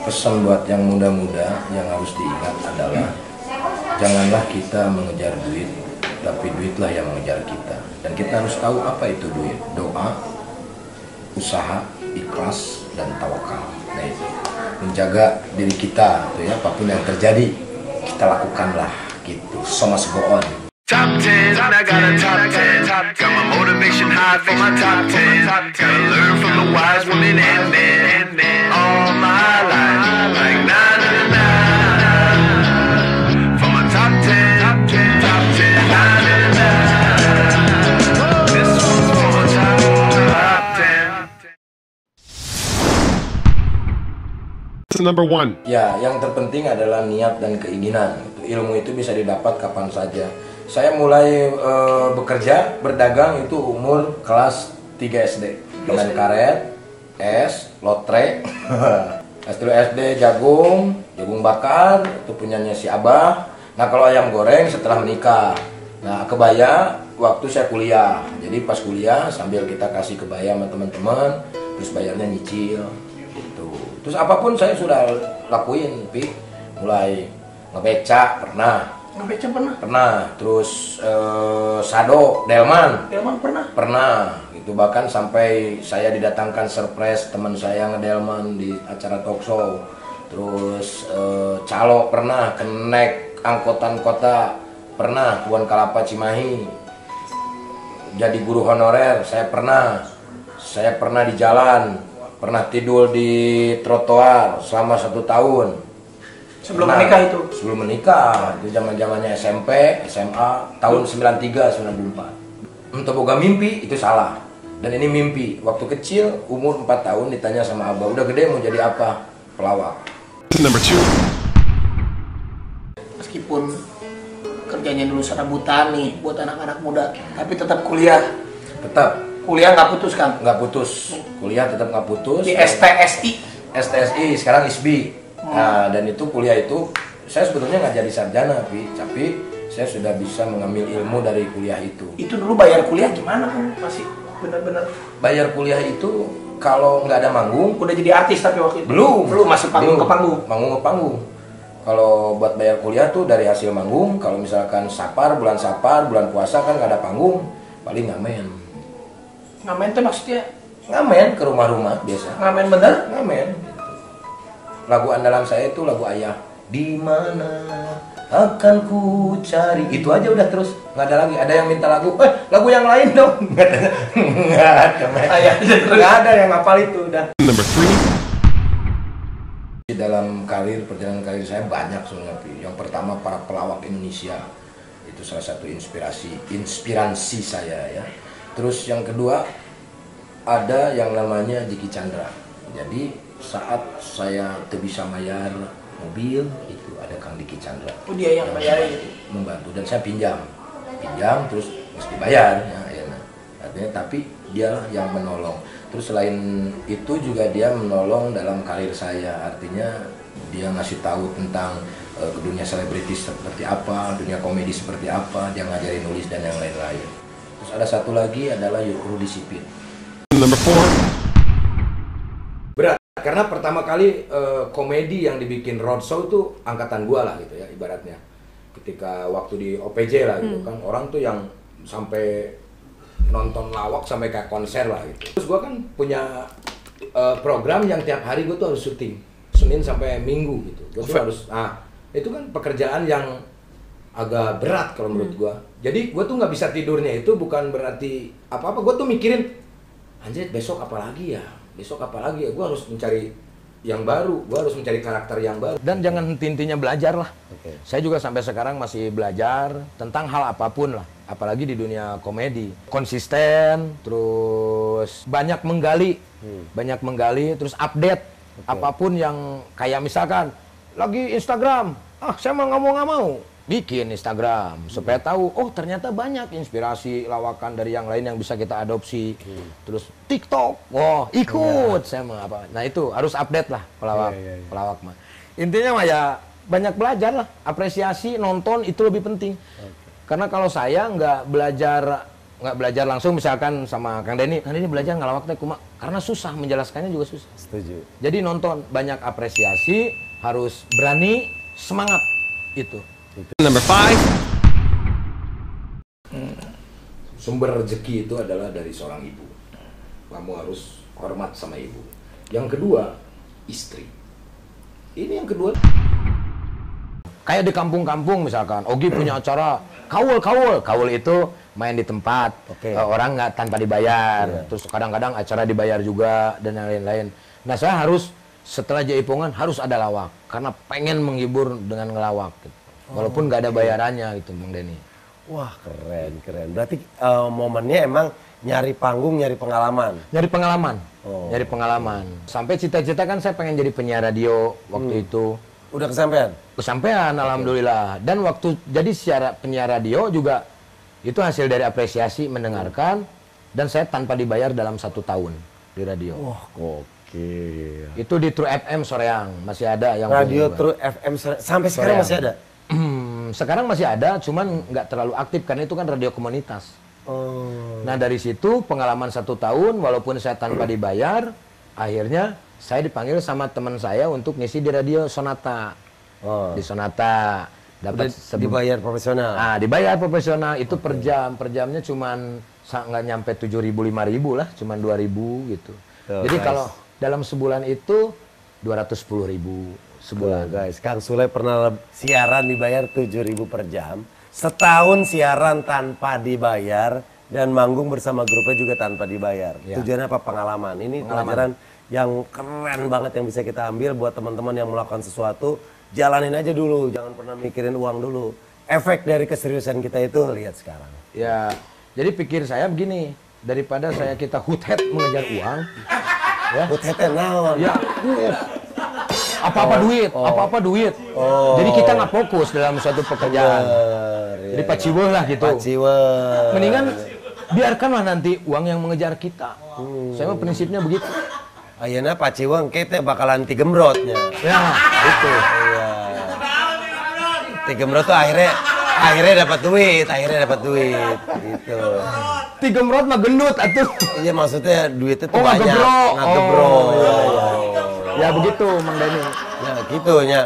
Pesan buat yang muda-muda yang harus diingat adalah janganlah kita mengejar duit, tapi duitlah yang mengejar kita. Dan kita harus tahu apa itu duit. Doa, usaha, ikhlas, dan tawakal. Nah itu menjaga diri kita, tuh ya, apapun yang terjadi kita lakukanlah gitu. So much go on. Top 10, I got a top 10. Got my motivation high for my top 10. Gotta learn from the wise women and men. All my life, like na na na na. For my top 10, top 10, top 10, na na na na. This one's for my top 10. Number one. Ya, yang terpenting adalah niat dan keinginan. Ilmu itu bisa didapat kapan saja. Saya mulai bekerja, berdagang itu umur kelas 3 SD. Permen karet, es, lotre. Setelah SD jagung bakar, itu punyanya si Abah. Nah kalau ayam goreng setelah menikah. Nah kebaya waktu saya kuliah. Jadi pas kuliah sambil kita kasih kebaya sama teman-teman, terus bayarnya nyicil. Gitu. Terus apapun saya sudah lakuin, Pi. Mulai ngebeca pernah. Ngebeca pernah? Pernah, terus Sado, Delman pernah? Pernah, gitu. Bahkan sampai saya didatangkan surprise teman saya ngedelman di acara talk show. Terus calo pernah, kenek angkutan kota pernah, Kebun Kelapa Cimahi. Jadi guru honorer, saya pernah di jalan, pernah tidur di trotoar selama 1 tahun. Sebelum menikah itu? Sebelum menikah, itu zaman-zamannya SMP, SMA, tahun 93, 94. Untuk boga mimpi, itu salah. Dan ini mimpi. Waktu kecil, umur 4 tahun ditanya sama Abah, udah gede mau jadi apa? Pelawak. Number two. Meskipun kerjanya dulu serabutan nih buat anak-anak muda, tapi tetap kuliah. Tetap. Kuliah nggak putus kan? Nggak putus. Kuliah tetap nggak putus. Di STSI. STSI, sekarang ISBI. Nah, dan itu kuliah itu saya sebetulnya nggak jadi sarjana, tapi saya sudah bisa mengambil ilmu dari kuliah itu. Itu dulu bayar kuliah gimana kan? Masih benar-benar Bayar kuliah itu kalau nggak ada manggung, udah jadi artis tapi waktu itu belum masih panggung ke panggung. Manggung ke panggung. Kalau buat bayar kuliah tuh dari hasil manggung. Kalau misalkan bulan Sapar, bulan puasa kan nggak ada panggung, paling ngamen. Ngamen tuh maksudnya Ngamen ke rumah-rumah biasa. ngamen bener? Ngamen. Lagu andalan saya itu lagu Ayah. Di mana akan ku cari. Itu aja udah terus. Nggak ada lagi. Ada yang minta lagu. Lagu yang lain dong. Nggak ada. Ayah aja terus. Nggak ada yang hafal itu udah. Number three. Di dalam perjalanan karir saya banyak sebenarnya. Yang pertama para pelawak Indonesia. Itu salah satu inspirasi saya ya. Terus yang kedua ada yang namanya Diki Chandra. Jadi saat saya bisa bayar mobil itu ada Kang Diki Chandra. Oh dia yang bayarin. Membantu dan saya pinjam terus mesti bayar ya. Artinya tapi dia yang menolong. Terus selain itu juga dia menolong dalam karir saya. Artinya dia ngasih tahu tentang dunia selebritis seperti apa, dunia komedi seperti apa, dia ngajarin nulis dan yang lain-lain. Terus ada satu lagi adalah Rudy Sipit. Number four. Berat karena pertama kali komedi yang dibikin roadshow tuh angkatan gua lah gitu ya ibaratnya. Ketika waktu di OPJ lah gitu kan, orang tuh yang sampai nonton lawak sampai kayak konser lah gitu. Terus gua kan punya program yang tiap hari gua tuh harus syuting Senin sampai Minggu gitu. Gua tuh harus itu kan pekerjaan yang agak berat kalau menurut gua. Jadi gua tuh nggak bisa tidurnya itu bukan berarti apa-apa. Gua tuh mikirin anjir besok apa lagi ya? Gue harus mencari yang baru, gue harus mencari karakter yang baru. Dan jangan henti-hentinya belajar lah. Saya juga sampai sekarang masih belajar tentang hal apapun lah. Apalagi di dunia komedi. Konsisten, terus banyak menggali, terus update. Apapun yang kayak misalkan, lagi Instagram, saya mau nggak mau. Bikin Instagram supaya tahu ternyata banyak inspirasi lawakan dari yang lain yang bisa kita adopsi. Terus TikTok, ikut saya mau apa. Nah itu harus update lah pelawak mah. Intinya mah ya banyak belajar lah, apresiasi, nonton itu lebih penting. Karena kalau saya nggak belajar nggak belajar langsung misalkan sama Kang Denny belajar ngelawak teh kumaha, karena susah menjelaskannya juga susah. Setuju. Jadi nonton banyak apresiasi, harus berani, semangat itu. Number 5. Sumber rezeki itu adalah dari seorang ibu. Kamu harus hormat sama ibu. Yang kedua, istri. Ini yang kedua. Kayak di kampung-kampung misalkan, Ogi punya acara kaul itu main di tempat, orang nggak tanpa dibayar. Terus kadang-kadang acara dibayar juga dan yang lain-lain. Nah saya harus setelah Jaipongan harus ada lawak karena pengen menghibur dengan ngelawak. Gitu. Walaupun nggak ada bayarannya gitu, Bang Denny. Wah keren. Berarti momennya emang nyari panggung, nyari pengalaman. Nyari pengalaman. Sampai cita-cita kan saya pengen jadi penyiar radio waktu itu. Udah kesampean? Kesampean, alhamdulillah. Dan waktu jadi penyiar radio juga itu hasil dari apresiasi mendengarkan dan saya tanpa dibayar dalam 1 tahun di radio. Wah gokil. Itu di True FM Soreang masih ada yang radio True FM sampai sekarang masih ada? Sekarang masih ada, cuman nggak terlalu aktif karena itu kan radio komunitas. Nah dari situ pengalaman 1 tahun, walaupun saya tanpa dibayar, akhirnya saya dipanggil sama teman saya untuk ngisi di radio Sonata. Di Sonata dapat dibayar profesional. Dibayar profesional itu per jam. Per jamnya cuman nggak nyampe 7.000 5.000 lah, cuman 2.000 gitu. Jadi kalau dalam sebulan itu 210.000 sebulan. Guys, Kang Sule pernah siaran dibayar 7.000 per jam. Setahun siaran tanpa dibayar dan manggung bersama grupnya juga tanpa dibayar. Tujuannya apa? Pengalaman. Ini pelajaran yang keren banget yang bisa kita ambil buat teman-teman yang melakukan sesuatu. Jalanin aja dulu, jangan pernah mikirin uang dulu. Efek dari keseriusan kita itu lihat sekarang. Ya, jadi pikir saya begini, daripada kita hut-het mengejar uang, ya. Hut-het naon? Ya, apa-apa duit. Jadi kita nggak fokus dalam suatu pekerjaan. Jadi paciweuh lah gitu. Paciweuh. Mendingan biarkanlah nanti uang yang mengejar kita. Saya mah prinsipnya begitu. Ayeuna paciweuh kita bakalan tigembrotnya. Ya, itu. Iya. Tigembrot tuh akhirnya dapat duit gitu. Tigembrot mah gendut atuh. Iya maksudnya duitnya tuh banyak. Ngegebrok. Ngegebrok. Ya begitu Mang Denny. Ya gitu nya.